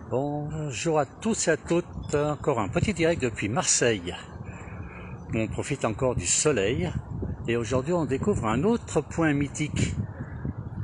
Bonjour à tous et à toutes, encore un petit direct depuis Marseille. On profite encore du soleil et aujourd'hui on découvre un autre point mythique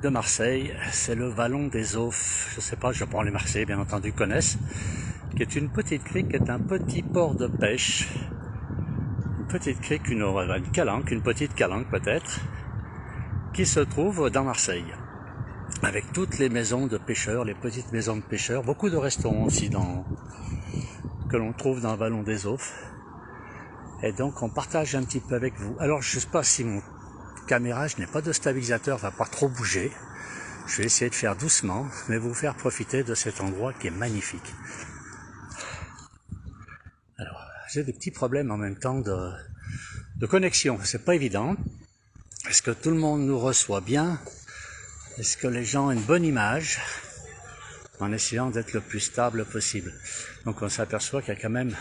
de Marseille, c'est le Vallon des Aufs. Je sais pas, je prends les Marseillais bien entendu connaissent, qui est une petite crique, qui est un petit port de pêche. Une petite crique, une calanque, une petite calanque peut-être, qui se trouve dans Marseille. Avec toutes les maisons de pêcheurs, les petites maisons de pêcheurs, beaucoup de restaurants aussi que l'on trouve dans le Vallon des Aufs. Et donc on partage un petit peu avec vous. Alors je ne sais pas si mon caméra, je n'ai pas de stabilisateur, va pas trop bouger. Je vais essayer de faire doucement, mais vous faire profiter de cet endroit qui est magnifique. Alors j'ai des petits problèmes en même temps de connexion, c'est pas évident. Est-ce que tout le monde nous reçoit bien? Est-ce que les gens ont une bonne image? En essayant d'être le plus stable possible. Donc on s'aperçoit qu'il y a quand même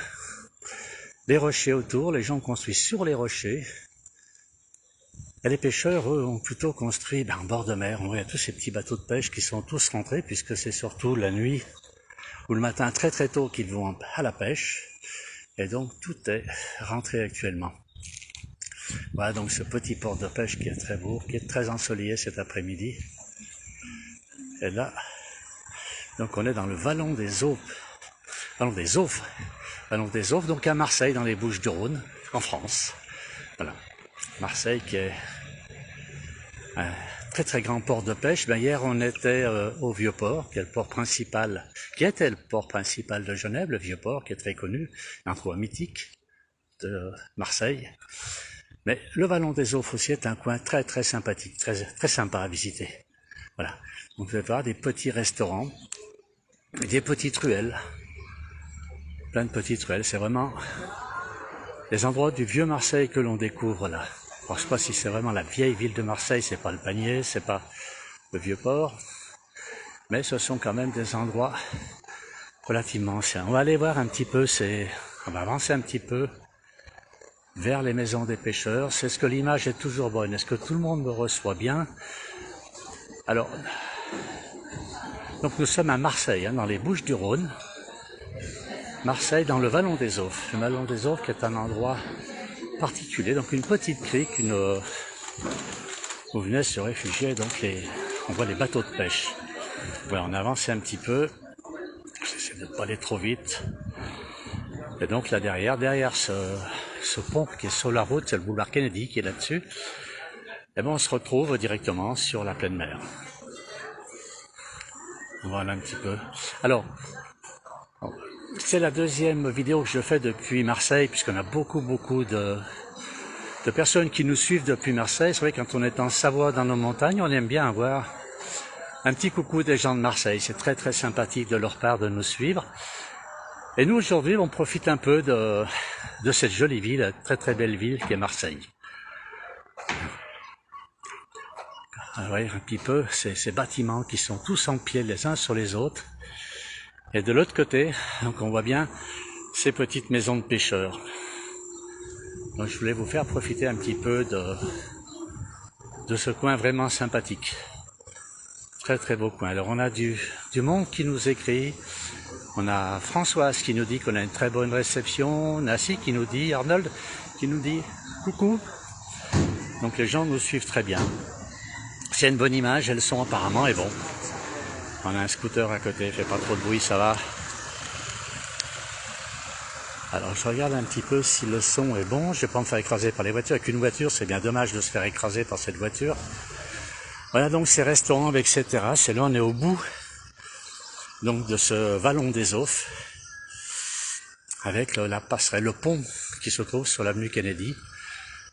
des rochers autour, les gens construisent sur les rochers. Et les pêcheurs, eux, ont plutôt construit en bord de mer. On voit tous ces petits bateaux de pêche qui sont tous rentrés, puisque c'est surtout la nuit ou le matin très très tôt qu'ils vont à la pêche. Et donc tout est rentré actuellement. Voilà donc ce petit port de pêche qui est très beau, qui est très ensoleillé cet après-midi. Et là, donc on est dans le Vallon des Aufs. Vallon des Aufs. Vallon des Aufs, donc à Marseille, dans les Bouches-du-Rhône, en France. Voilà. Marseille qui est un très très grand port de pêche. Hier on était au Vieux-Port, qui est le port principal, qui était le port principal de Genève, le Vieux-Port, qui est très connu, un endroit mythique de Marseille. Mais le Vallon des Aufs aussi est un coin très très sympathique, très très sympa à visiter. Voilà. Donc vous allez voir des petits restaurants, des petites ruelles, plein de petites ruelles. C'est vraiment les endroits du vieux Marseille que l'on découvre là. Alors, je ne sais pas si c'est vraiment la vieille ville de Marseille, c'est pas le Panier, c'est pas le Vieux-Port, mais ce sont quand même des endroits relativement anciens. On va aller voir un petit peu, on va avancer un petit peu vers les maisons des pêcheurs. C'est ce que l'image est toujours bonne. Est-ce que tout le monde me reçoit bien? Alors, donc nous sommes à Marseille, dans les Bouches-du-Rhône. Marseille, dans le Vallon des Aufs. Le Vallon des Aufs qui est un endroit particulier, donc une petite crique, où venaient se réfugier, donc on voit les bateaux de pêche. Voilà, on avance un petit peu. J'essaie de ne pas aller trop vite. Et donc là derrière ce pont qui est sur la route, c'est le boulevard Kennedy qui est là-dessus. Et on se retrouve directement sur la pleine mer. Voilà un petit peu. Alors, c'est la deuxième vidéo que je fais depuis Marseille, puisqu'on a beaucoup de personnes qui nous suivent depuis Marseille. C'est vrai, quand on est en Savoie dans nos montagnes, on aime bien avoir un petit coucou des gens de Marseille. C'est très très sympathique de leur part de nous suivre. Et nous aujourd'hui, on profite un peu de cette jolie ville, très très belle ville qui est Marseille. Vous voyez un petit peu ces bâtiments qui sont tous en pied les uns sur les autres. Et de l'autre côté, donc on voit bien ces petites maisons de pêcheurs. Donc je voulais vous faire profiter un petit peu de ce coin vraiment sympathique. Très très beau coin. Alors on a du monde qui nous écrit. On a Françoise qui nous dit qu'on a une très bonne réception. Nassi qui nous dit, Arnold qui nous dit coucou. Donc les gens nous suivent très bien. C'est une bonne image, elles sont apparemment et bon. On a un scooter à côté, il fait pas trop de bruit, ça va. Alors je regarde un petit peu si le son est bon. Je vais pas me faire écraser par les voitures. Avec une voiture, c'est bien dommage de se faire écraser par cette voiture. Voilà donc ces restaurants avec ces terrasses. Et là on est au bout donc de ce Vallon des Aufs, avec la passerelle, le pont qui se trouve sur l'avenue Kennedy.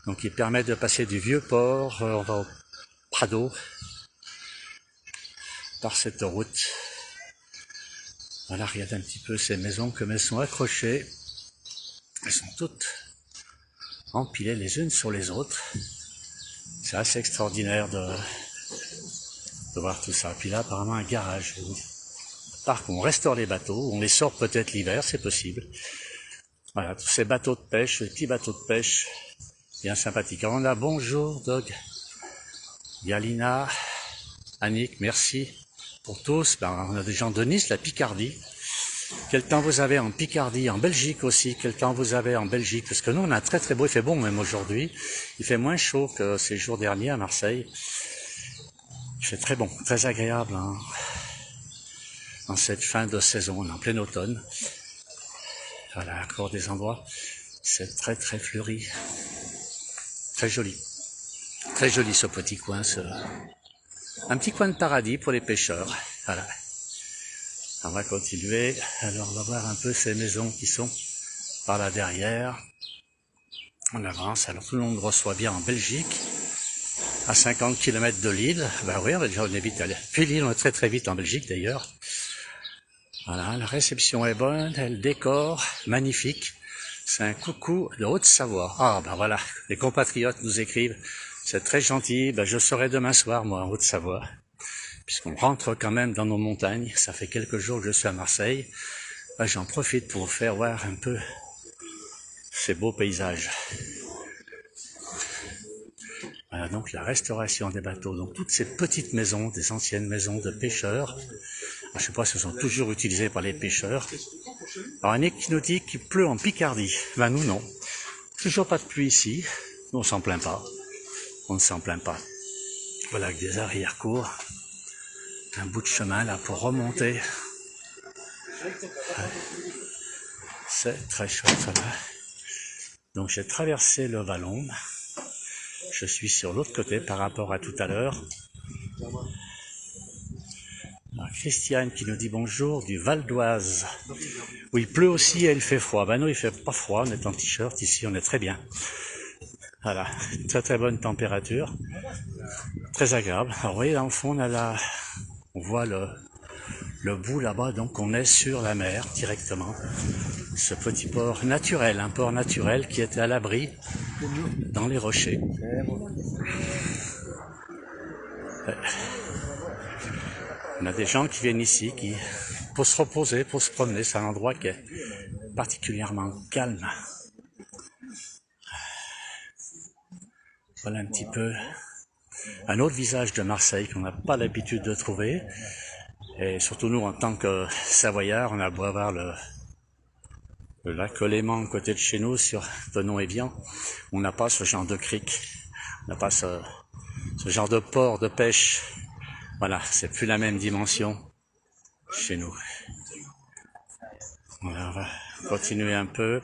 Donc il permet de passer du Vieux-Port, on va au Prado, par cette route. Voilà, regarde un petit peu ces maisons comme elles sont accrochées. Elles sont toutes empilées les unes sur les autres. C'est assez extraordinaire de voir tout ça. Puis là, apparemment, un garage. Par contre, on restaure les bateaux, on les sort peut-être l'hiver, c'est possible. Voilà, tous ces bateaux de pêche, ces petits bateaux de pêche, bien sympathiques. Alors on a bonjour, Doug, Yalina, Annick, merci pour tous. On a des gens de Nice, la Picardie. Quel temps vous avez en Picardie, en Belgique aussi, quel temps vous avez en Belgique, parce que nous on a très très beau, il fait bon même aujourd'hui, il fait moins chaud que ces jours derniers à Marseille, il fait très bon, très agréable hein, en cette fin de saison, on est en plein automne, voilà encore des endroits, c'est très très fleuri, très joli ce petit coin, un petit coin de paradis pour les pêcheurs, voilà. On va continuer, alors on va voir un peu ces maisons qui sont par là derrière. On avance, alors tout le monde reçoit bien en Belgique, à 50 km de Lille. Ben oui, on est vite allé. Puis Lille, on est très très vite en Belgique d'ailleurs. Voilà, la réception est bonne, le décor magnifique. C'est un coucou de Haute-Savoie. Ah ben voilà, les compatriotes nous écrivent, c'est très gentil, ben je serai demain soir moi en Haute-Savoie. Puisqu'on rentre quand même dans nos montagnes, ça fait quelques jours que je suis à Marseille, ben j'en profite pour vous faire voir un peu ces beaux paysages. Voilà donc la restauration des bateaux, donc toutes ces petites maisons, des anciennes maisons de pêcheurs, je ne sais pas si elles sont toujours utilisées par les pêcheurs. Alors Annick qui nous dit qu'il pleut en Picardie, ben nous non, toujours pas de pluie ici, nous on s'en plaint pas, on ne s'en plaint pas. Voilà avec des arrière-cours. Un bout de chemin là pour remonter. Ouais. C'est très chouette ça là. Donc j'ai traversé le vallon. Je suis sur l'autre côté par rapport à tout à l'heure. Christiane qui nous dit bonjour du Val d'Oise. Où il pleut aussi et il fait froid. Ben non, il fait pas froid, on est en t-shirt ici, on est très bien. Voilà, très très bonne température. Très agréable. Alors vous voyez dans le fond on voit le bout là-bas, donc on est sur la mer directement. Ce petit port naturel, un port naturel qui était à l'abri dans les rochers. On a des gens qui viennent ici pour se reposer, pour se promener. C'est un endroit qui est particulièrement calme. Voilà un petit peu un autre visage de Marseille qu'on n'a pas l'habitude de trouver. Et surtout nous, en tant que Savoyards, on a beau avoir le lac Léman à côté de chez nous, sur Thonon-et-Vian, on n'a pas ce genre de crique, on n'a pas ce genre de port de pêche. Voilà, c'est plus la même dimension chez nous. Voilà, on va continuer un peu.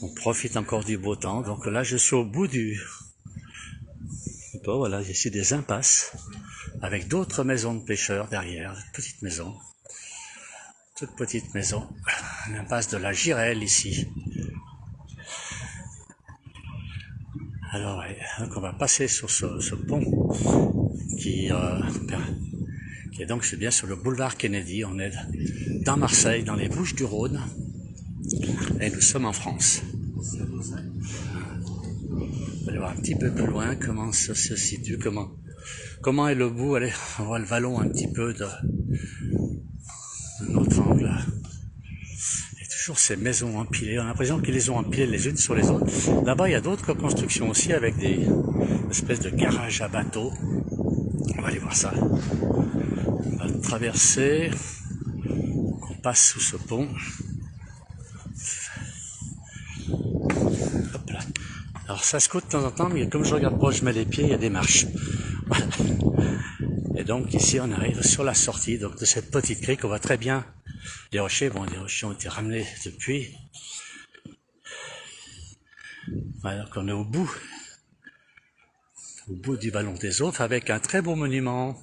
On profite encore du beau temps. Donc là, je suis au bout bon, voilà, ici des impasses avec d'autres maisons de pêcheurs derrière, petites maisons. Toute petite maison, l'impasse de la Girelle ici. Alors, ouais, donc on va passer sur ce pont qui est donc, c'est bien sur le boulevard Kennedy. On est dans Marseille, dans les Bouches-du-Rhône, et nous sommes en France. On va aller voir un petit peu plus loin comment ça se situe, comment est le bout. Allez, on voit le vallon un petit peu d'un autre angle. Il y a toujours ces maisons empilées, on a l'impression qu'ils les ont empilées les unes sur les autres. Là-bas, il y a d'autres constructions aussi avec des espèces de garages à bateaux. On va aller voir ça. On va traverser, on passe sous ce pont. Hop là. Alors ça secoue de temps en temps, mais comme je regarde pas, je mets les pieds, il y a des marches. Voilà. Et donc ici on arrive sur la sortie donc, de cette petite crique. On voit très bien les rochers. Bon, les rochers ont été ramenés depuis. Voilà, donc on est au bout du vallon des Autres avec un très beau monument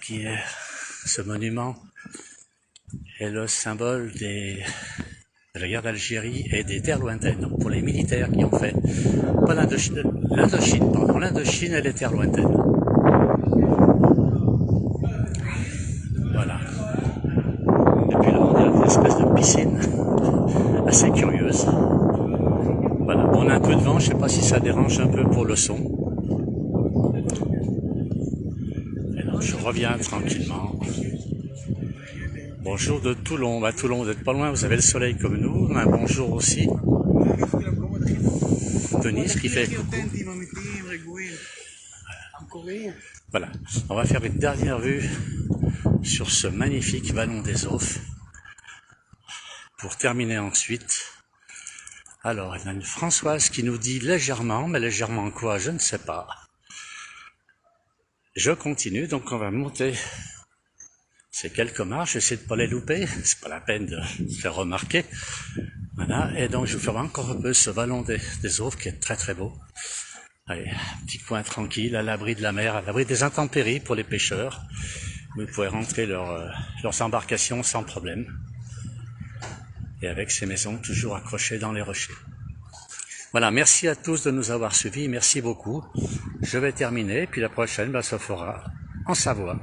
qui est ce monument est le symbole de la guerre d'Algérie et des terres lointaines. Donc pour les militaires qui ont fait pas l'Indochine, l'Indochine et les terres lointaines. Voilà. Et puis là on a une espèce de piscine assez curieuse. Voilà, on a un peu de vent, je sais pas si ça dérange un peu pour le son. Et donc je reviens tranquillement. Bonjour de Toulon. Bah, Toulon, vous n'êtes pas loin, vous avez le soleil comme nous. Un bonjour aussi. Denis qui fait coucou. Voilà, on va faire une dernière vue sur ce magnifique vallon des Aufs pour terminer ensuite. Alors, il y a une Françoise qui nous dit légèrement, mais légèrement quoi, je ne sais pas. Je continue, donc on va monter ces quelques marches, j'essaie de ne pas les louper, c'est pas la peine de se faire remarquer. Voilà, et donc je vous ferai encore un peu ce vallon des Aufs qui est très très beau. Allez, un petit coin tranquille, à l'abri de la mer, à l'abri des intempéries pour les pêcheurs. Vous pouvez rentrer leurs embarcations sans problème. Et avec ces maisons toujours accrochées dans les rochers. Voilà, merci à tous de nous avoir suivis, merci beaucoup. Je vais terminer, puis la prochaine, se fera en Savoie.